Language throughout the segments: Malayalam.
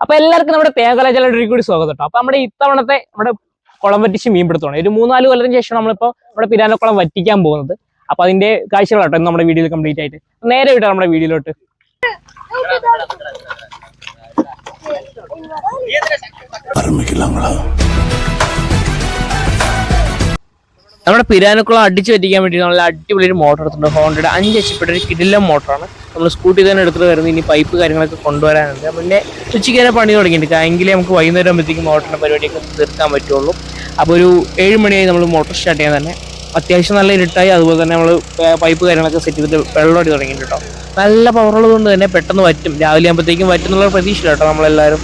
അപ്പൊ എല്ലാവർക്കും നമ്മുടെ തേങ്ങല ചാനലിലേക്ക് കൂടി സ്വാഗതം കേട്ടോ. അപ്പൊ നമ്മുടെ ഇത്തവണത്തെ നമ്മുടെ കുളം വറ്റിച്ച് മീൻ പിടുത്തമാണ്. ഒരു 3-4 കൊല്ലത്തിന് ശേഷം നമ്മളിപ്പോ നമ്മുടെ പിരാനക്കുളം വറ്റിക്കാൻ പോകുന്നത്. അപ്പൊ അതിന്റെ കാഴ്ചകളാട്ടോ നമ്മുടെ വീഡിയോയിൽ കംപ്ലീറ്റ് ആയിട്ട്. നേരെ വിട്ടാ നമ്മുടെ വീഡിയോയിലോട്ട്. നമ്മുടെ പിരാനക്കുളം അടിച്ചു പറ്റിക്കാൻ വേണ്ടി നല്ല അടിപൊളി ഒരു മോട്ടർ എടുത്തിട്ടുണ്ട്. ഹോണ്ടയുടെ 5 HP ഒരു കിടിലൻ മോട്ടറാണ്. നമ്മൾ സ്കൂട്ടി തന്നെ എടുത്തിട്ട് വരുന്നത്. ഇനി പൈപ്പ് കാര്യങ്ങളൊക്കെ കൊണ്ടുവരാനുണ്ട്. പിന്നെ ഉച്ചയ്ക്ക് തന്നെ പണി തുടങ്ങിയിട്ടുണ്ട്. എങ്കിലേ നമുക്ക് വൈകുന്നേരം ആകുമ്പോഴത്തേക്കും മോട്ടറിന്റെ പരിപാടിയൊക്കെ തീർക്കാൻ പറ്റുള്ളൂ. അപ്പോൾ ഒരു 7 മണിയായി നമ്മൾ മോട്ടർ സ്റ്റാർട്ട് ചെയ്യാൻ തന്നെ. അത്യാവശ്യം നല്ല ഇരുട്ടായി. അതുപോലെ തന്നെ നമ്മൾ പൈപ്പ് കാര്യങ്ങളൊക്കെ സെറ്റ് ചെയ്തിട്ട് വെള്ളം അടി തുടങ്ങിയിട്ടുണ്ട് കേട്ടോ. നല്ല പവറുള്ളത് കൊണ്ട് തന്നെ പെട്ടെന്ന് വറ്റും. രാവിലെ ആകുമ്പോഴത്തേക്കും വറ്റുന്നുള്ള പ്രതീക്ഷ കേട്ടോ. നമ്മളെല്ലാവരും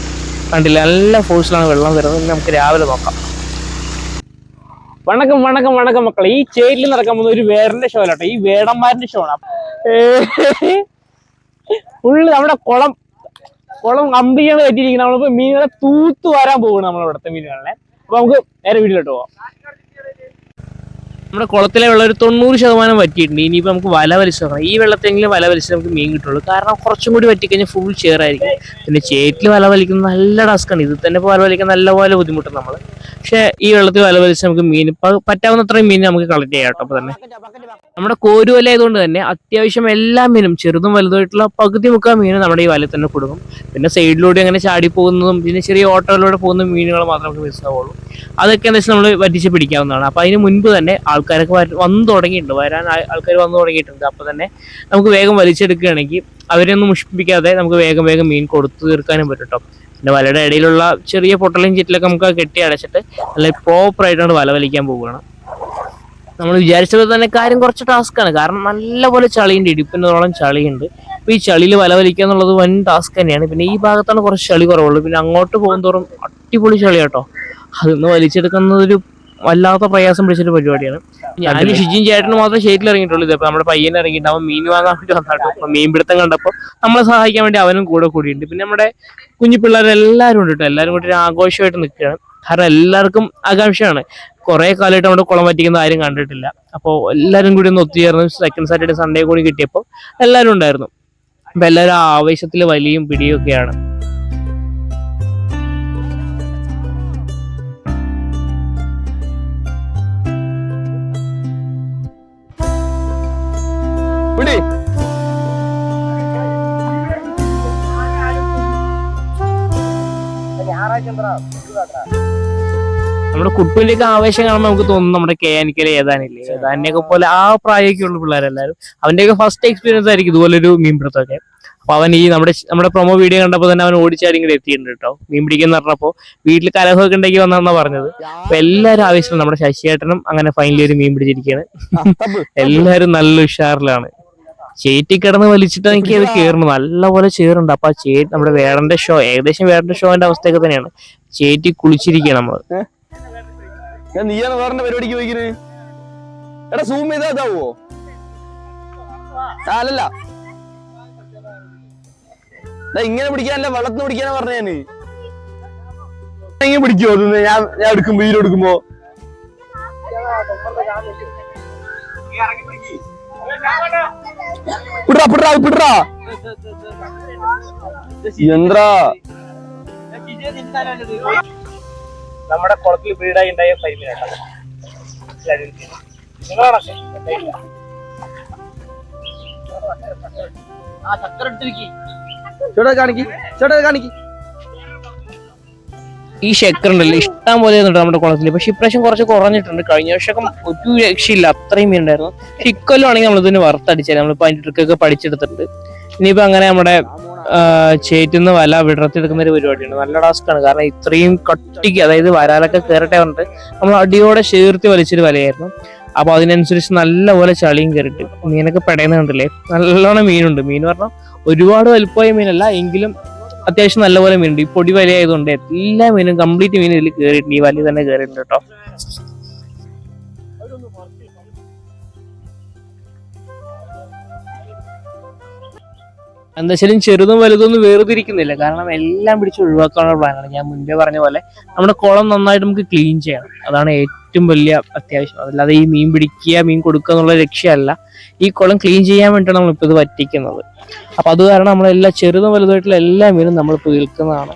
കണ്ടില്ല, നല്ല ഫോഴ്സിലാണ് വെള്ളം വരുന്നത്. നമുക്ക് രാവിലെ നോക്കാം. വണക്കം വണക്കം വണക്കം മക്കളെ. ഈ ചേറ്റിൽ നടക്കാൻ പോകുന്ന ഒരു വേടന്റെ ഷോ അല്ലാട്ടോ, ഈ വേടന്മാരുടെ ഷോ ആണ്. ഫുള്ള് നമ്മുടെ കുളം കമ്പിയാണ് കെട്ടിയിരിക്കുന്നത്. നമ്മളിപ്പോ മീനുകളെ തൂത്തു വരാൻ പോകുന്നു നമ്മളിവിടുത്തെ മീനുകളെ. അപ്പൊ നമുക്ക് നേരെ വീട്ടിലോട്ട് പോവാം. നമ്മുടെ കുളത്തിലെ വെള്ളം ഒരു 90% വറ്റിയിട്ടുണ്ട്. ഇനിയിപ്പോൾ നമുക്ക് വല വലിച്ചു നോക്കണം. ഈ വെള്ളത്തെങ്കിലും വല വലിച്ച് നമുക്ക് മീൻ കിട്ടുള്ളൂ. കാരണം കുറച്ചും കൂടി വറ്റിക്കഴിഞ്ഞാൽ ഫുൾ ചേറായിരിക്കും. പിന്നെ ചേറ്റിൽ വല വലിക്കുന്നത് നല്ല ടാസ്ക്കാണ്. ഇത് തന്നെ ഇപ്പോൾ വല വലിക്കാൻ നല്ലപോലെ ബുദ്ധിമുട്ടും നമ്മൾ. പക്ഷേ ഈ വെള്ളത്തിൽ വല വലിച്ച് നമുക്ക് മീൻ പറ്റാവുന്നത്രയും മീൻ നമുക്ക് കളക്ട് ചെയ്യാം കേട്ടോ. അപ്പോൾ തന്നെ നമ്മുടെ കോരുവല ആയതുകൊണ്ട് തന്നെ അത്യാവശ്യം എല്ലാ മീനും ചെറുതും വലുതായിട്ടുള്ള പകുതി മുക്കാൽ മീനും നമ്മുടെ ഈ വലയിൽ തന്നെ കൊടുക്കും. പിന്നെ സൈഡിലൂടെ അങ്ങനെ ചാടി പോകുന്നതും പിന്നെ ചെറിയ ഓട്ടോയിലൂടെ പോകുന്ന മീനുകൾ മാത്രമേ നമുക്ക് മിസ്സാവുള്ളൂ. അതൊക്കെ എന്താ വെച്ചാൽ നമ്മൾ വറ്റിച്ച് പിടിക്കാവുന്നതാണ്. അപ്പോൾ അതിന് മുൻപ് തന്നെ ആൾക്കാരൊക്കെ വന്നു തുടങ്ങിയിട്ടുണ്ട്. ആൾക്കാർ വന്നു തുടങ്ങിയിട്ടുണ്ട്. അപ്പോൾ തന്നെ നമുക്ക് വേഗം വലിച്ചെടുക്കുകയാണെങ്കിൽ അവരെയൊന്നും മുഷിപ്പിക്കാതെ നമുക്ക് വേഗം മീൻ കൊടുത്തു തീർക്കാനും പറ്റും കേട്ടോ. പിന്നെ വലയുടെ ഇടയിലുള്ള ചെറിയ പൊട്ടലും ചീറ്റിലൊക്കെ നമുക്ക് കെട്ടി അടച്ചിട്ട് നല്ല പ്രോപ്പറായിട്ടാണ് വല വലിക്കാൻ പോവുകയാണ്. നമ്മൾ വിചാരിച്ചത് തന്നെ കാര്യം കുറച്ച് ടാസ്ക്കാണ്. കാരണം നല്ലപോലെ ചളിയുണ്ട്, ഇടിപ്പിനോളം ചളിയുണ്ട്. അപ്പോൾ ഈ ചളിയിൽ വല വലിക്കുക എന്നുള്ളത് വൻ ടാസ്ക് തന്നെയാണ്. പിന്നെ ഈ ഭാഗത്താണ് കുറച്ച് ചളി കുറവുള്ളൂ. പിന്നെ അങ്ങോട്ട് പോകുന്തോറും അടിപൊളി ചളി കേട്ടോ. അതൊന്ന് വലിച്ചെടുക്കുന്നതൊരു വല്ലാത്ത പ്രയാസം പിടിച്ചൊരു പരിപാടിയാണ്. ഞാനും ഷിജിൻ ചേട്ടന് മാത്രമേ ഷെയ്റ്റിൽ ഇറങ്ങിയിട്ടുള്ളൂ. ഇതപ്പോൾ നമ്മുടെ പയ്യനെ ഇറങ്ങിയിട്ട് അവൻ മീൻ വാങ്ങാൻ വേണ്ടി വന്നാട്ടോ. അപ്പോൾ മീൻ പിടുത്തം കണ്ടപ്പോൾ നമ്മളെ സഹായിക്കാൻ വേണ്ടി അവനും കൂടിയുണ്ട്. പിന്നെ നമ്മുടെ കുഞ്ഞു പിള്ളേരെല്ലാവരും ഉണ്ട് കേട്ടോ. എല്ലാവരും കൂടി ഒരു ആഘോഷമായിട്ട് നിൽക്കുകയാണ്. കാരണം എല്ലാവർക്കും ആകാംക്ഷയാണ്. കുറേ കാലമായിട്ട് നമ്മുടെ കുളം വറ്റിക്കുന്ന ആരും കണ്ടിട്ടില്ല. അപ്പോൾ എല്ലാവരും കൂടി ഒന്ന് ഒത്തുചേർന്ന് സെക്കൻഡ് സാറ്റർഡേ സൺഡേ കൂടി കിട്ടിയപ്പോൾ എല്ലാവരും ഉണ്ടായിരുന്നു. അപ്പം എല്ലാവരും ആവേശത്തിൽ വലിയും പിടിയും ഒക്കെയാണ്. നമ്മുടെ കുട്ടികളുടെയൊക്കെ ആവേശം കാണുമ്പോൾ നമുക്ക് തോന്നുന്നു നമ്മുടെ കേനിക്കല് ഏതാനിയൊക്കെ പോലെ ആ പ്രായമൊക്കെയുള്ള പിള്ളേരെല്ലാവരും അവന്റെയൊക്കെ ഫസ്റ്റ് എക്സ്പീരിയൻസ് ആയിരിക്കും ഇതുപോലൊരു മീൻ പിടുത്തമൊക്കെ. അപ്പൊ അവൻ ഈ നമ്മുടെ പ്രൊമോ വീഡിയോ കണ്ടപ്പോൾ തന്നെ അവൻ ഓടിച്ചാടി ഇങ്ങനെ എത്തിയിട്ടുണ്ട് കേട്ടോ. മീൻ പിടിക്കുന്ന പറഞ്ഞപ്പോൾ വീട്ടിൽ കലഹമൊക്കെ ഉണ്ടെങ്കിൽ വന്നാ പറഞ്ഞത്. അപ്പൊ എല്ലാവരും ആവേശം. നമ്മുടെ ശശിയേട്ടനും അങ്ങനെ ഫൈനലി ഒരു മീൻ പിടിച്ചിരിക്കുകയാണ്. എല്ലാവരും നല്ല ഉഷാറിലാണ്. ചേറ്റി കിടന്ന് വലിച്ചിട്ട് എനിക്ക് അത് കയറണം. നല്ലപോലെ ചേറുണ്ട്. അപ്പൊ ആ നമ്മുടെ വേടന്റെ ഷോ ഏകദേശം വേടന്റെ ഷോന്റെ അവസ്ഥയൊക്കെ തന്നെയാണ്. ചേറ്റി കുളിച്ചിരിക്കുക നമ്മള്. നീയാണ് വേറെ പരിപാടിക്ക് പോയിക്കണ്. എടാ സൂം ചെയ്താ അതാവോ? അല്ലല്ല ഇങ്ങനെ പിടിക്കാനല്ല, വെള്ളത്തിന് പിടിക്കാനാ പറഞ്ഞ ഞാന്. ഇങ്ങനെ പിടിക്കുമോ? ഞാൻ എടുക്കുമ്പോ വീഡിയോ എടുക്കുമ്പോ നമ്മുടെ കുളത്തിൽ ബ്രീഡായി ഉണ്ടായ പരിമിനാണ്. ഈ ഷെക്കർ ഉണ്ടല്ലോ ഇഷ്ടം പോലെ നമ്മുടെ കുളത്തിൽ. പക്ഷെ ഇപ്രാവശ്യം കുറച്ച് കുറഞ്ഞിട്ടുണ്ട്. കഴിഞ്ഞ വർഷം ഒരു രക്ഷയില്ല, അത്രയും മീൻ ഉണ്ടായിരുന്നു. പക്ഷെ ഇക്കൊല്ലം ആണെങ്കിൽ നമ്മളിതിന് വറുത്തടിച്ചാൽ നമ്മളിപ്പോൾ അതിൻ്റെ ട്രിക്കൊക്കെ പഠിച്ചെടുത്തിട്ടുണ്ട്. ഇനിയിപ്പോൾ അങ്ങനെ നമ്മുടെ ചേറ്റുന്ന വല വിടർത്തിയെടുക്കുന്ന ഒരു പരിപാടിയാണ്. നല്ല ടാസ്ക്കാണ്. കാരണം ഇത്രയും കട്ടിക്ക്, അതായത് വരാലൊക്കെ കയറട്ടെ പറഞ്ഞിട്ട് നമ്മൾ അടിയോടെ ചേർത്തി വലിച്ചൊരു വലയായിരുന്നു. അപ്പൊ അതിനനുസരിച്ച് നല്ലപോലെ ചളിയും കയറിട്ട് മീനൊക്കെ പെടയുന്നുണ്ടല്ലേ. നല്ലോണം മീനുണ്ട്. മീൻ പറഞ്ഞാൽ ഒരുപാട് വലുപ്പമായ മീനല്ല, എങ്കിലും അത്യാവശ്യം നല്ലപോലെ മീനുണ്ട്. ഈ പൊടി വലയായതുകൊണ്ട് എല്ലാ മീനും കംപ്ലീറ്റ് മീനും ഇതിൽ കയറിയിട്ടുണ്ട്. ഈ വല തന്നെ കയറിയിട്ടുണ്ട് കേട്ടോ. എന്താ വെച്ചാലും ചെറുതും വലുതൊന്നും വേർതിരിക്കുന്നില്ല. കാരണം എല്ലാം പിടിച്ച് ഒഴിവാക്കാനുള്ള പ്ലാനാണ്. ഞാൻ മുൻപേ പറഞ്ഞ പോലെ നമ്മുടെ കുളം നന്നായിട്ട് നമുക്ക് ക്ലീൻ ചെയ്യണം. അതാണ് ഏറ്റവും വലിയ അത്യാവശ്യം. അതല്ലാതെ ഈ മീൻ പിടിക്കുക, മീൻ കൊടുക്കുക എന്നുള്ള ലക്ഷ്യമല്ല. ഈ കുളം ക്ലീൻ ചെയ്യാൻ വേണ്ടിയിട്ടാണ് നമ്മളിപ്പോൾ ഇത് വറ്റിക്കുന്നത്. അപ്പൊ അത് കാരണം നമ്മളെല്ലാം ചെറുതും വലുതായിട്ടുള്ള എല്ലാ മീനും നമ്മളിപ്പോൾ വിൽക്കുന്നതാണ്.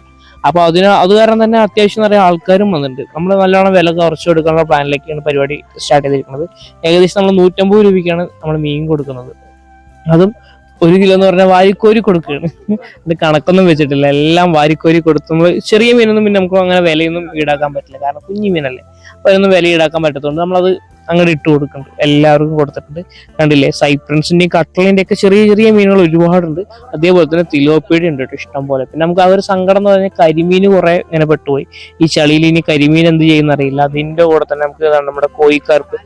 അപ്പൊ അത് കാരണം തന്നെ അത്യാവശ്യം നിറയെ ആൾക്കാരും വന്നിട്ടുണ്ട്. നമ്മൾ നല്ലോണം വില കുറച്ച് കൊടുക്കാനുള്ള പ്ലാനിലേക്കാണ് പരിപാടി സ്റ്റാർട്ട് ചെയ്തിരിക്കുന്നത്. ഏകദേശം നമ്മൾ 150 രൂപയ്ക്കാണ് നമ്മൾ മീൻ കൊടുക്കുന്നത്. അതും 1 കിലോ എന്ന് പറഞ്ഞാൽ വാരിക്കോരി കൊടുക്കുകയാണ്. ഇത് കണക്കൊന്നും വെച്ചിട്ടില്ല, എല്ലാം വാരിക്കോരി കൊടുത്തുമ്പോൾ ചെറിയ മീനൊന്നും പിന്നെ നമുക്ക് അങ്ങനെ വിലയൊന്നും ഈടാക്കാൻ പറ്റില്ല, കാരണം കുഞ്ഞു മീനല്ലേ. അപ്പൊ അതിനൊന്നും വില ഈടാക്കാൻ പറ്റത്തുകൊണ്ട് നമ്മളത് അങ്ങോട്ട് ഇട്ട് കൊടുക്കുന്നുണ്ട്, എല്ലാവർക്കും കൊടുത്തിട്ടുണ്ട്. കണ്ടില്ലേ, സൈപ്രൻസിന്റെയും കട്ടലിന്റെ ഒക്കെ ചെറിയ ചെറിയ മീനുകൾ ഒരുപാടുണ്ട്. അതേപോലെ തന്നെ തിലോപ്പിയുടെ ഉണ്ട് കേട്ടോ, ഇഷ്ടം പോലെ. പിന്നെ നമുക്ക് ആ ഒരു സങ്കടം എന്ന് പറഞ്ഞാൽ കരിമീൻ കുറെ ഇങ്ങനെ പെട്ടുപോയി. ഈ ചളിയിൽ ഇനി കരിമീൻ എന്ത് ചെയ്യുന്ന അറിയില്ല. അതിന്റെ കൂടെ തന്നെ നമുക്ക് നമ്മുടെ കോഴിക്കാർപ്പ്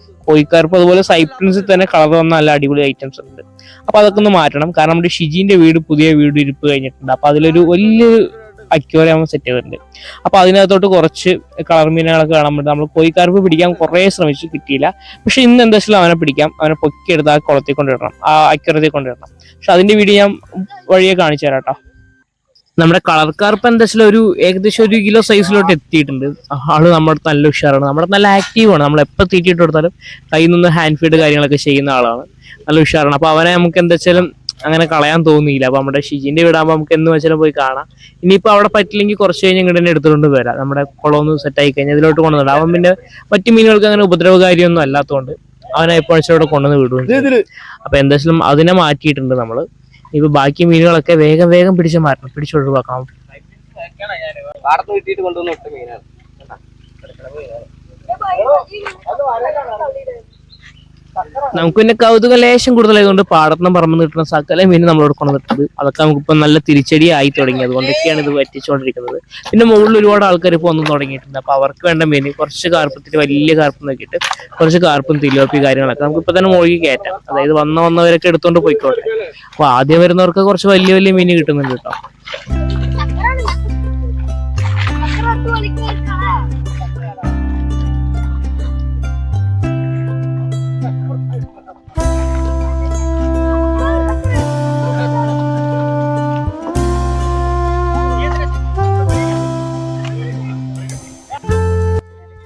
അതുപോലെ സൈപ്രൻസിൽ തന്നെ കളർ വന്ന നല്ല അടിപൊളി ഐറ്റംസ് ഉണ്ട്. അപ്പൊ അതൊക്കെ ഒന്ന് മാറ്റണം, കാരണം നമ്മുടെ ഷിജിന്റെ പുതിയ വീട് ഇരിപ്പ് കഴിഞ്ഞിട്ടുണ്ട്. അപ്പൊ അതിലൊരു വലിയൊരു അക്വേറിയം സെറ്റ് ചെയ്തിട്ടുണ്ട്. അപ്പൊ അതിനകത്തോട്ട് കുറച്ച് കളർ മീനുകളൊക്കെ കാണാൻ പറ്റും. നമ്മൾ കോഴിക്കാർപ്പ് പിടിക്കാൻ കുറെ ശ്രമിച്ചു, കിട്ടിയില്ല. പക്ഷെ ഇന്ന് എന്താ വെച്ചാൽ അവനെ പിടിക്കാം, അവനെ പൊക്കിയെടുത്ത് ആ കുളത്തിൽ കൊണ്ടിടണം, ആ അക്വേറിയത്തിൽ കൊണ്ടിടണം. പക്ഷെ അതിന്റെ വീഡിയോ ഞാൻ വഴിയെ കാണിച്ചു തരാം കേട്ടോ. നമ്മുടെ കളർ കാർപ്പ് എന്താ വെച്ചാൽ ഏകദേശം 1 കിലോ സൈസിലോട്ട് എത്തിയിട്ടുണ്ട്. ആള് നമ്മുടെ നല്ല ഉഷാറാണ്, നമ്മുടെ നല്ല ആക്റ്റീവാണ്. നമ്മൾ എപ്പോൾ തീറ്റിയിട്ട് കൊടുത്താലും കയ്യിൽ നിന്ന് ഹാൻഡ് ഫീഡ് കാര്യങ്ങളൊക്കെ ചെയ്യുന്ന ആളാണ്, നല്ല ഉഷാറാണ്. അപ്പൊ അവനെ നമുക്ക് എന്താ വെച്ചാലും അങ്ങനെ കളയാൻ തോന്നിയില്ല. അപ്പൊ നമ്മുടെ ഷിജിന്റെ വീടാകുമ്പോൾ നമുക്ക് എന്ന് വെച്ചാലും പോയി കാണാം. ഇനിയിപ്പോ അവിടെ പറ്റില്ലെങ്കിൽ കുറച്ച് കഴിഞ്ഞ് ഇങ്ങോട്ട് തന്നെ എടുത്തുകൊണ്ട് വരാം. നമ്മുടെ കുളമൊന്ന് സെറ്റ് ആയി കഴിഞ്ഞാൽ ഇതിലോട്ട് കൊണ്ടുവന്നിട്ട് അവൻ പിന്നെ മറ്റു മീനുകൾക്ക് അങ്ങനെ ഉപദ്രവകാരിയൊന്നും അല്ലാത്തതുകൊണ്ട് അവനെ എപ്പോഴും കൊണ്ടുവന്ന് വിടുകയും. അപ്പൊ എന്താ വെച്ചാലും അതിനെ മാറ്റിയിട്ടുണ്ട് നമ്മള്. ഇപ്പൊ ബാക്കി മീനുകളൊക്കെ വേഗം വേഗം പിടിച്ചൊഴിവാക്കാം. നമുക്ക് പിന്നെ കൗതുക ലേശം കൂടുതലായതുകൊണ്ട് പാടത്തുനിന്ന് പറമ്പ് കിട്ടുന്ന സകല മീൻ നമ്മളോട് കൊണ്ടുവന്നിട്ടുണ്ട്. അതൊക്കെ നമുക്കിപ്പോ നല്ല തിരിച്ചടി ആയി തുടങ്ങി, അതുകൊണ്ടൊക്കെയാണ് ഇത് പറ്റിച്ചുകൊണ്ടിരിക്കുന്നത്. പിന്നെ മുകളിൽ ഒരുപാട് ആൾക്കാർ ഇപ്പോൾ വന്നു തുടങ്ങിയിട്ടുണ്ട്. അപ്പൊ അവർക്ക് വേണ്ട മീൻ കുറച്ച് കാർപ്പത്തിന് വലിയ കാർപ്പ് നോക്കിയിട്ട് കുറച്ച് കാർപ്പും തിലോപ്പി കാര്യങ്ങളൊക്കെ നമുക്ക് ഇപ്പൊ തന്നെ മുകളിൽ കയറ്റാം. അതായത് വന്നവരൊക്കെ എടുത്തോണ്ട് പോയിക്കോട്ടെ. അപ്പൊ ആദ്യം വരുന്നവർക്ക് കുറച്ച് വലിയ വലിയ മീൻ കിട്ടുന്നുണ്ട് കേട്ടോ.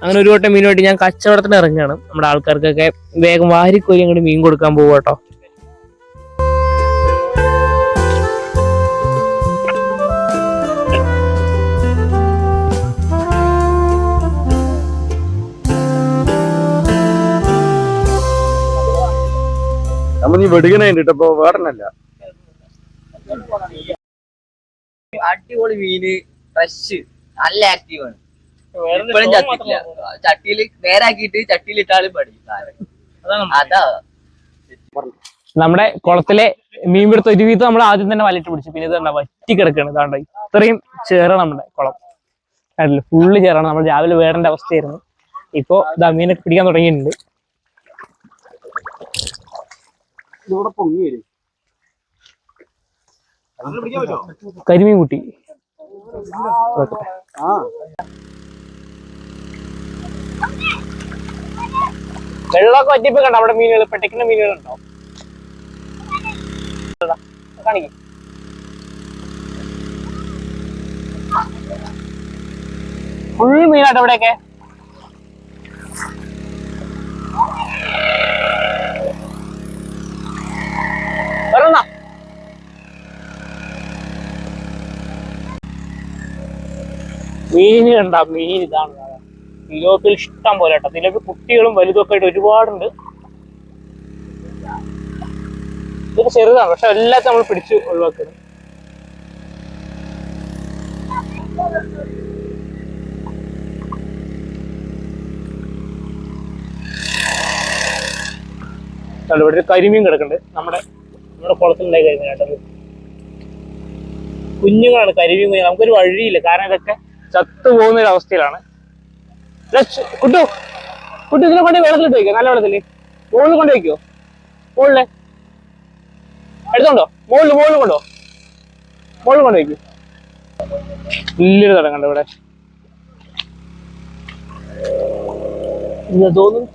അങ്ങനെ ഒരു വട്ടം മീനുമായിട്ട് ഞാൻ കച്ചവടത്തിന് ഇറങ്ങുകയാണ്. നമ്മുടെ ആൾക്കാർക്കൊക്കെ വേഗം വാരിക്കോരി അങ്ങോട്ട് മീൻ കൊടുക്കാൻ പോവാ കേട്ടോ. നീ വെടിക്കണേണ്ടിട്ടപ്പോ വേറെന്നല്ല, അടിപൊളി മീന്, ഫ്രഷ്, നല്ല ആക്റ്റീവ് ആണ്. ഇപ്പോഴും ചത്തിട്ടില്ല. ചട്ടിയിൽ നേരാക്കിയിട്ട് ചട്ടിയിലിട്ടാലും പഠിക്കും. അതാ നമ്മുടെ കുളത്തിലെ മീൻ പിടുത്ത ഒരു വീതം നമ്മൾ ആദ്യം തന്നെ വലയിട്ട് പിടിച്ചു. പിന്നെ ഇത് വറ്റി കിടക്കാണ്. ഇതാണ്ട് ഇത്രയും ചേറാണ് നമ്മുടെ കുളം, കണ്ടില്ല, ഫുള്ള് ചേറാണ്. നമ്മൾ രാവിലെ വേടേണ്ട അവസ്ഥയായിരുന്നു. ഇപ്പൊ ഇതാ മീനൊക്കെ പിടിക്കാൻ തുടങ്ങിയിട്ടുണ്ട്. കരിമീൻ കുട്ടി വെള്ളമൊക്കെ വറ്റിയപ്പോ കണ്ടോ അവിടെ മീനുകൾ, പെട്ടിക്കുന്ന മീനുകൾ ഉണ്ടോ? കാണിക്കും. ഫുൾ മീനാട്ടോ ഇവിടെയൊക്കെ. വരണ മീന് കണ്ട, മീൻ ഇതാണ്. തിലോപ്പിൽ ഇഷ്ടം പോലെ കേട്ടോ. തിലോപ്പി കുട്ടികളും വലുതൊക്കെ ആയിട്ട് ഒരുപാടുണ്ട്. ഇതൊക്കെ ചെറുതാണ്, പക്ഷെ എല്ലാത്തും നമ്മൾ പിടിച്ച് ഒഴിവാക്കണം. ഇവിടെ ഒരു കരിമീൻ കിടക്കുന്നുണ്ട്. നമ്മുടെ കുളത്തിലുണ്ടായി കരിമീൻ കേട്ടത്. കുഞ്ഞുങ്ങളാണ് കരിമീൻ കുഞ്ഞുങ്ങൾ. നമുക്കൊരു വഴിയില്ല, കാരണം ഇതൊക്കെ ചത്തുപോകുന്ന ഒരു അവസ്ഥയിലാണ്. കുട്ടു ഇതിനെ കൊണ്ട് വെള്ളത്തിലിട്ട് വയ്ക്കോ, നല്ല വെള്ളത്തില് മുകളിൽ കൊണ്ട് വയ്ക്കോ. മുകളിലെ എടുത്തോണ്ടോ, മുകളിൽ കൊണ്ട് വയ്ക്കൂ. വലിയൊരു തടം കണ്ടോ ഇവിടെ. തോന്നുന്നു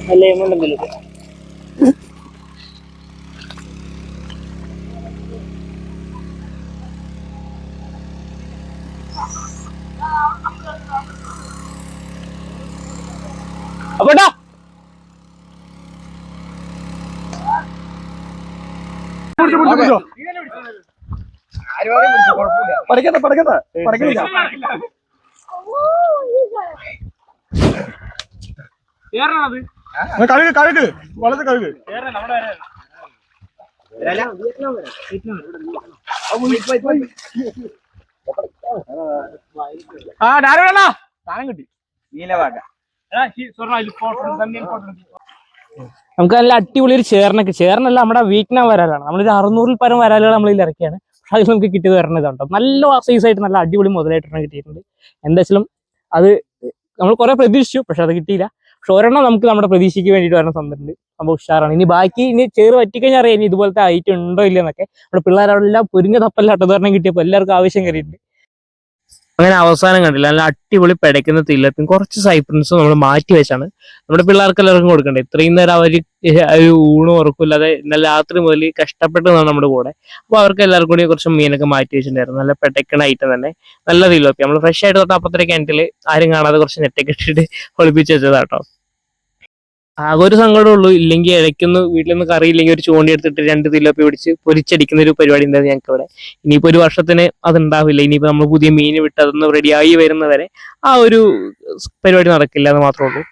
നല്ല എമൗണ്ടെങ്കിലും. അപ്പോട്ടാ കഴുക് കഴുക് വളരെ കഴുക്. സാധനം കിട്ടി. നമുക്ക് നല്ല അടിപൊളി ഒരു ചേർന്നല്ല നമ്മുടെ വീക്കിനാ വരാലാണ്. നമ്മളൊരു 600-ൽ പരം വരാലുകൾ നമ്മളിൽ ഇറക്കിയാണ്. പക്ഷെ അതിൽ നമുക്ക് കിട്ടിയത് വരണത് കേട്ടോ. നല്ല സൈസായിട്ട് നല്ല അടിപൊളി മുതലായിട്ടാണ് കിട്ടിയിട്ടുണ്ട്. എന്താ വെച്ചാലും അത് നമ്മൾ കുറെ പ്രതീക്ഷിച്ചു, പക്ഷെ അത് കിട്ടിയില്ല. പക്ഷെ ഒരെണ്ണം നമുക്ക് നമ്മുടെ പ്രതീക്ഷയ്ക്ക് വേണ്ടിയിട്ട് വരണം തന്നിട്ടുണ്ട്. സംഭവം ഉഷാറാണ്. ഇനി ബാക്കി ഇനി ചേറ് പറ്റിക്കഴിഞ്ഞാൽ അറിയാം ഇനി ഇതുപോലത്തെ ഐറ്റം ഉണ്ടോ ഇല്ലെന്നൊക്കെ. നമ്മുടെ പിള്ളേരെല്ലാം പൊരിഞ്ഞ തപ്പല്ല ഉദാഹരണം കിട്ടിയപ്പോൾ എല്ലാവർക്കും ആവശ്യം കയറിയിട്ടുണ്ട്. അങ്ങനെ അവസാനം കണ്ടില്ല, നല്ല അടിപൊളി പിടയ്ക്കുന്ന തില്ലപ്പും കുറച്ച് സൈപ്രൻസും നമ്മൾ മാറ്റി വെച്ചാണ് നമ്മുടെ പിള്ളേർക്ക് എല്ലാവർക്കും കൊടുക്കേണ്ടത്. ഇത്രയും നേരം അവർ ഒരു ഊണും ഉറക്കില്ലാതെ ഇന്നലെ രാത്രി മുതൽ കഷ്ടപ്പെട്ടതാണ് നമ്മുടെ കൂടെ. അപ്പോൾ അവർക്ക് എല്ലാവർക്കും കൂടി കുറച്ച് മീനൊക്കെ മാറ്റി വെച്ചിട്ടുണ്ടായിരുന്നു. നല്ല പിടയ്ക്കണ ഐറ്റം തന്നെ, നല്ല തില്ലപ്പി. നമ്മൾ ഫ്രഷ് ആയിട്ട് തൊട്ട് അപ്പത്തര കിണറ്റിൽ ആരും കാണാതെ കുറച്ച് നെറ്റൊക്കെ ഇട്ടിട്ട് ഒളിപ്പിച്ച് വെച്ചതാട്ടോ. ആകെ ഒരു സങ്കടമേ ഉള്ളൂ, ഇല്ലെങ്കിൽ ഇടയ്ക്കൊന്ന് വീട്ടിലൊന്നും കറിയില്ലെങ്കിൽ ഒരു ചൂണ്ടി എടുത്തിട്ട് 2 തില്ലപ്പി പിടിച്ച് പൊരിച്ചടിക്കുന്ന ഒരു പരിപാടി ഉണ്ടായിരുന്നു ഞങ്ങൾക്ക് ഇവിടെ. ഇനിയിപ്പോൾ ഒരു വർഷത്തിന് അതുണ്ടാവില്ല. ഇനിയിപ്പോൾ നമ്മൾ പുതിയ മീൻ വിട്ട് അതൊന്ന് റെഡിയായി വരുന്നവരെ ആ ഒരു പരിപാടി നടക്കില്ല എന്ന് മാത്രമേ ഉള്ളൂ.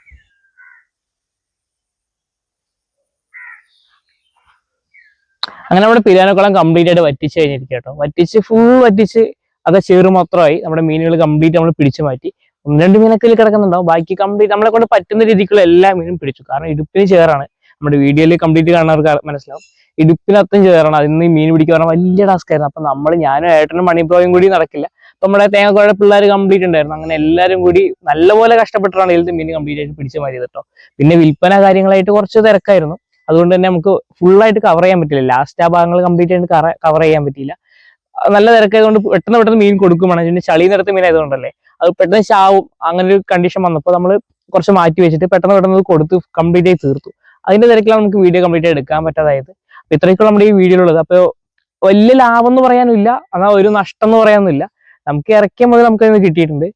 അങ്ങനെ നമ്മുടെ പിരാനക്കുളം കംപ്ലീറ്റ് ആയിട്ട് വറ്റിച്ച് കഴിഞ്ഞിരിക്കും കേട്ടോ. ഫുൾ വറ്റിച്ച് അത് ചേറ് മാത്രമായി. നമ്മുടെ മീനുകൾ കംപ്ലീറ്റ് നമ്മൾ പിടിച്ചു മാറ്റി. 1-2 മീനൊക്കെ കിടക്കുന്നുണ്ടാവും. ബാക്കി കംപ്ലീറ്റ് നമ്മളെ കൊണ്ട് പറ്റുന്ന രീതിക്കുള്ള എല്ലാ മീനും പിടിച്ചു. കാരണം ഇടുപ്പിന് ചേറാണ്. നമ്മുടെ വീഡിയോയിൽ കംപ്ലീറ്റ് കാണുന്നവർക്ക് മനസ്സിലാവും. ഇടുപ്പിനകത്തും ചേറാണ്. അതിന് മീൻ പിടിക്കുക പറഞ്ഞാൽ വലിയ ടാസ്ക് ആയിരുന്നു. അപ്പൊ ഞാനും ഏട്ടനും മണിപ്രോയും കൂടി നടക്കില്ല. അപ്പൊ നമ്മുടെ തേങ്ങക്കോടെ പിള്ളേർ കംപ്ലീറ്റ് ഉണ്ടായിരുന്നു. അങ്ങനെ എല്ലാവരും കൂടി നല്ലപോലെ കഷ്ടപ്പെട്ടാണ് ഇതിൽ മീൻ കംപ്ലീറ്റ് ആയിട്ട് പിടിച്ചു മാറ്റിയത് കേട്ടോ. പിന്നെ വിൽപ്പന കാര്യങ്ങളായിട്ട് കുറച്ച് തിരക്കായിരുന്നു. അതുകൊണ്ട് തന്നെ നമുക്ക് ഫുള്ളായിട്ട് കവർ ചെയ്യാൻ പറ്റില്ല. ലാസ്റ്റ് ആ ഭാഗങ്ങൾ കംപ്ലീറ്റ് ആയിട്ട് കവർ ചെയ്യാൻ പറ്റിയില്ല. നല്ല തിരക്കായതുകൊണ്ട് പെട്ടെന്ന് മീൻ കൊടുക്കുമാണ്. പിന്നെ ചളി നിരത്ത് മീൻ ആയതുകൊണ്ടല്ലേ അത് പെട്ടെന്ന് ചാവും. അങ്ങനെ ഒരു കണ്ടീഷൻ വന്നപ്പോൾ നമ്മൾ കുറച്ച് മാറ്റി വെച്ചിട്ട് പെട്ടെന്ന് കൊടുത്ത് കംപ്ലീറ്റ് ആയി തീർത്തു. അതിന്റെ തിരക്കിലാണ് നമുക്ക് വീഡിയോ കംപ്ലീറ്റ് ആയി എടുക്കാൻ പറ്റാതായത്. അപ്പൊ ഇത്രയൊക്കെയുള്ള നമ്മുടെ ഈ വീഡിയോയിലുള്ളത്. അപ്പോൾ വലിയ ലാഭം എന്ന് പറയാനില്ല, എന്നാൽ ഒരു നഷ്ടം എന്ന് പറയാനൊന്നുമില്ല. നമുക്ക് ഇറക്കിയ മുതൽ നമുക്കതിന് കിട്ടിയിട്ടുണ്ട്.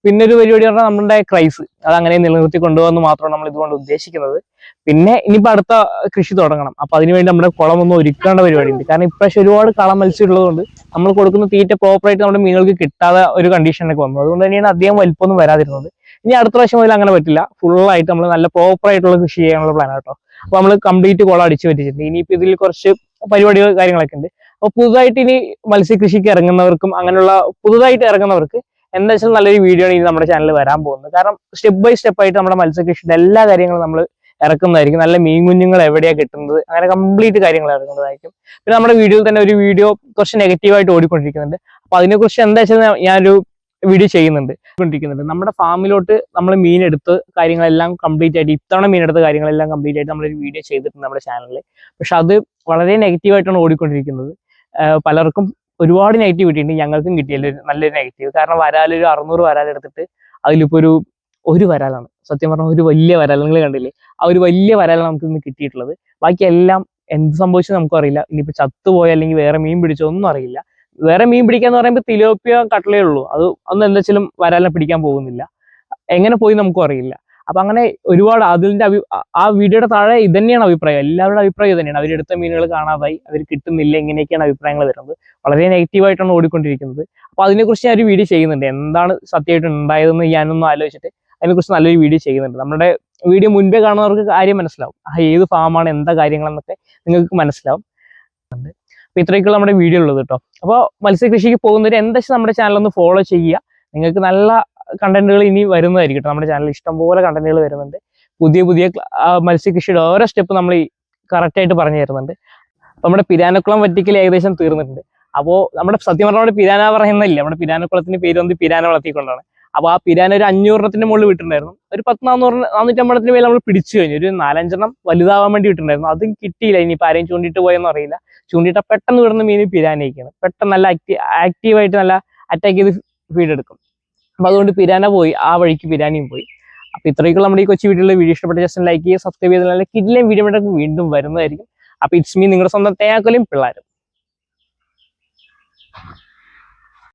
പിന്നെ ഒരു പരിപാടി പറഞ്ഞാൽ നമ്മുടെ ക്രൈസ് അത് അങ്ങനെ നിലനിർത്തി കൊണ്ടുപോകുന്ന മാത്രമാണ് നമ്മൾ ഇതുകൊണ്ട് ഉദ്ദേശിക്കുന്നത്. പിന്നെ ഇനിയിപ്പോൾ അടുത്ത കൃഷി തുടങ്ങണം. അപ്പൊ അതിനുവേണ്ടി നമ്മുടെ കുളം ഒന്ന് ഒരുക്കേണ്ട പരിപാടിയുണ്ട്. കാരണം ഇപ്രാവശ്യം ഒരുപാട് കളം മത്സ്യം ഉള്ളതുകൊണ്ട് നമ്മൾ കൊടുക്കുന്ന തീറ്റ പ്രോപ്പറായിട്ട് നമ്മുടെ മീനുകൾക്ക് കിട്ടാതെ ഒരു കണ്ടീഷനൊക്കെ വന്നു. അതുകൊണ്ട് തന്നെയാണ് അധികം വലിപ്പമൊന്നും വരാതിരുന്നത്. ഇനി അടുത്ത പ്രാവശ്യം മുതൽ അങ്ങനെ പറ്റില്ല. ഫുള്ളായിട്ട് നമ്മൾ നല്ല പ്രോപ്പറായിട്ടുള്ള കൃഷി ചെയ്യാനുള്ള പ്ലാൻ കേട്ടോ. അപ്പൊ നമ്മൾ കംപ്ലീറ്റ് കുളം അടിച്ചു പറ്റിച്ചിട്ടുണ്ട്. ഇനിയിപ്പോൾ ഇതിൽ കുറച്ച് പരിപാടികൾ കാര്യങ്ങളൊക്കെ ഉണ്ട്. അപ്പൊ പുതുതായിട്ട് ഇനി മത്സ്യകൃഷിക്ക് ഇറങ്ങുന്നവർക്കും അങ്ങനെയുള്ള പുതുതായിട്ട് ഇറങ്ങുന്നവർക്ക് എന്താ വെച്ചാൽ നല്ലൊരു വീഡിയോ ആണ് ഇനി നമ്മുടെ ചാനലിൽ വരാൻ പോകുന്നത്. കാരണം സ്റ്റെപ്പ് ബൈ സ്റ്റെപ്പ് ആയിട്ട് നമ്മുടെ മത്സ്യകൃഷിയുടെ എല്ലാ കാര്യങ്ങളും നമ്മൾ ഇറക്കുന്നതായിരിക്കും. നല്ല മീൻ കുഞ്ഞുങ്ങൾ എവിടെയാണ് കിട്ടുന്നത് അങ്ങനെ കംപ്ലീറ്റ് കാര്യങ്ങൾ ഇറങ്ങുന്നതായിരിക്കും. പിന്നെ നമ്മുടെ വീഡിയോയിൽ തന്നെ ഒരു വീഡിയോ കുറച്ച് നെഗറ്റീവായിട്ട് ഓടിക്കൊണ്ടിരിക്കുന്നുണ്ട്. അപ്പൊ അതിനെക്കുറിച്ച് എന്താ വെച്ചാൽ ഞാനൊരു വീഡിയോ ചെയ്യുന്നുണ്ട്. നമ്മുടെ ഫാമിലോട്ട് നമ്മൾ മീൻ എടുത്ത് കാര്യങ്ങളെല്ലാം കംപ്ലീറ്റ് ആയിട്ട് ഇത്തവണ മീനെടുത്ത കാര്യങ്ങളെല്ലാം കംപ്ലീറ്റ് ആയിട്ട് നമ്മളൊരു വീഡിയോ ചെയ്തിട്ടുണ്ട് നമ്മുടെ ചാനലിൽ. പക്ഷെ അത് വളരെ നെഗറ്റീവായിട്ടാണ് ഓടിക്കൊണ്ടിരിക്കുന്നത്. പലർക്കും ഒരുപാട് നെഗറ്റിവിറ്റി ഉണ്ട്. ഞങ്ങൾക്കും കിട്ടിയല്ലോ നല്ലൊരു നെഗറ്റീവ്. കാരണം വരാലൊരു 600 വരാലെടുത്തിട്ട് അതിലിപ്പോൾ ഒരു വരാലാണ്. സത്യം പറഞ്ഞാൽ ഒരു വലിയ വരാൽ നിങ്ങൾ കണ്ടില്ലേ, ആ ഒരു വലിയ വരാലാണ് നമുക്ക് ഇന്ന് കിട്ടിയിട്ടുള്ളത്. ബാക്കി എല്ലാം എന്ത് സംഭവിച്ചത് നമുക്കും അറിയില്ല. ഇനിയിപ്പോൾ ചത്തുപോയോ അല്ലെങ്കിൽ വേറെ മീൻ പിടിച്ചോ ഒന്നും അറിയില്ല. വേറെ മീൻ പിടിക്കാന്ന് പറയുമ്പോൾ തിലോപ്പിയ കട്ടലേ ഉള്ളൂ. അതൊന്നും എന്താ വരാലിനെ പിടിക്കാൻ പോകുന്നില്ല. എങ്ങനെ പോയി നമുക്കും അറിയില്ല. അപ്പൊ അങ്ങനെ ഒരുപാട് അതിന്റെ ആ വീഡിയോയുടെ താഴെ ഇത് തന്നെയാണ് അഭിപ്രായം. എല്ലാവരുടെ അഭിപ്രായം ഇത് തന്നെയാണ്. അവരെടുത്ത മീനുകൾ കാണാതായി, അവർ കിട്ടുന്നില്ല, ഇങ്ങനെയൊക്കെയാണ് അഭിപ്രായങ്ങൾ വരുന്നത്. വളരെ നെഗറ്റീവായിട്ടാണ് ഓടിക്കൊണ്ടിരിക്കുന്നത്. അപ്പൊ അതിനെക്കുറിച്ച് ഞാൻ ഒരു വീഡിയോ ചെയ്യുന്നുണ്ട്. എന്താണ് സത്യമായിട്ട് ഉണ്ടായതെന്ന് ഞാനൊന്ന് ആലോചിച്ചിട്ട് അതിനെക്കുറിച്ച് നല്ലൊരു വീഡിയോ ചെയ്യുന്നുണ്ട്. നമ്മുടെ വീഡിയോ മുൻപേ കാണുന്നവർക്ക് കാര്യം മനസ്സിലാവും. ഏത് ഫാമാണ് എന്താ കാര്യങ്ങളെന്നൊക്കെ നിങ്ങൾക്ക് മനസ്സിലാവും. അപ്പൊ ഇത്രയൊക്കെയുള്ള നമ്മുടെ വീഡിയോ ഉള്ളത് കേട്ടോ. അപ്പോൾ മത്സ്യകൃഷിക്ക് പോകുന്നവർ എന്താ വെച്ചാൽ നമ്മുടെ ചാനൽ ഒന്ന് ഫോളോ ചെയ്യുക. നിങ്ങൾക്ക് നല്ല കണ്ടന്റുകൾ ഇനി വരുന്നതായിരിക്കും. നമ്മുടെ ചാനലിൽ ഇഷ്ടംപോലെ കണ്ടന്റുകൾ വരുന്നുണ്ട്. പുതിയ മത്സ്യകൃഷിയുടെ ഓരോ സ്റ്റെപ്പ് നമ്മൾ കറക്റ്റായിട്ട് പറഞ്ഞു തരുന്നുണ്ട്. അപ്പൊ നമ്മുടെ പിരാനക്കുളം വറ്റിക്കൽ ഏകദേശം തീർന്നിട്ടുണ്ട്. അപ്പോൾ നമ്മുടെ സത്യം പറഞ്ഞാൽ നമ്മുടെ പിരാന പറയുന്നില്ല, നമ്മുടെ പിരാനക്കുളത്തിന് പേര് വന്ന് പിരാന വളർത്തിക്കൊണ്ടാണ്. അപ്പൊ ആ പിരാന ഒരു 500 മുകളിൽ വിട്ടിട്ടുണ്ടായിരുന്നു. ഒരു 450 മേലെ നമ്മൾ പിടിച്ചു കഴിഞ്ഞു. ഒരു 4-5 വലുതാവാൻ വേണ്ടി വിട്ടിട്ടുണ്ടായിരുന്നു. അതും കിട്ടിയില്ല. ഇനിയിപ്പോൾ ആരെയും ചൂണ്ടിട്ട് പോയെന്ന് അറിയില്ല. ചൂണ്ടിട്ട പെട്ടെന്ന് വിടുന്ന മീൻ പിരാനയൊക്കെയാണ്. പെട്ടെന്ന് നല്ല ആക്റ്റീവായിട്ട് നല്ല അറ്റാക്ക് ചെയ്ത് ഫീഡ് എടുക്കും. അപ്പൊ അതുകൊണ്ട് പിരാന പോയി, ആ വഴിക്ക് പിരാനയും പോയി. അപ്പൊ ഇത്രയൊക്കെയുള്ള നമ്മുടെ ഈ കൊച്ചു വീഡിയോയിലെ വീഡിയോ ഇഷ്ടപ്പെട്ട ജസ്റ്റ് ലൈക്ക് ചെയ്യുക, സബ്സ്ക്രൈബ് ചെയ്ത് നല്ല കിഡിലെയും വീഡിയോ വീണ്ടും വരുന്നതായിരിക്കും. അപ്പൊ ഇറ്റ്സ് മീ നിങ്ങളുടെ സ്വന്തം തേങ്ങാക്കൊലയും പിള്ളേരും.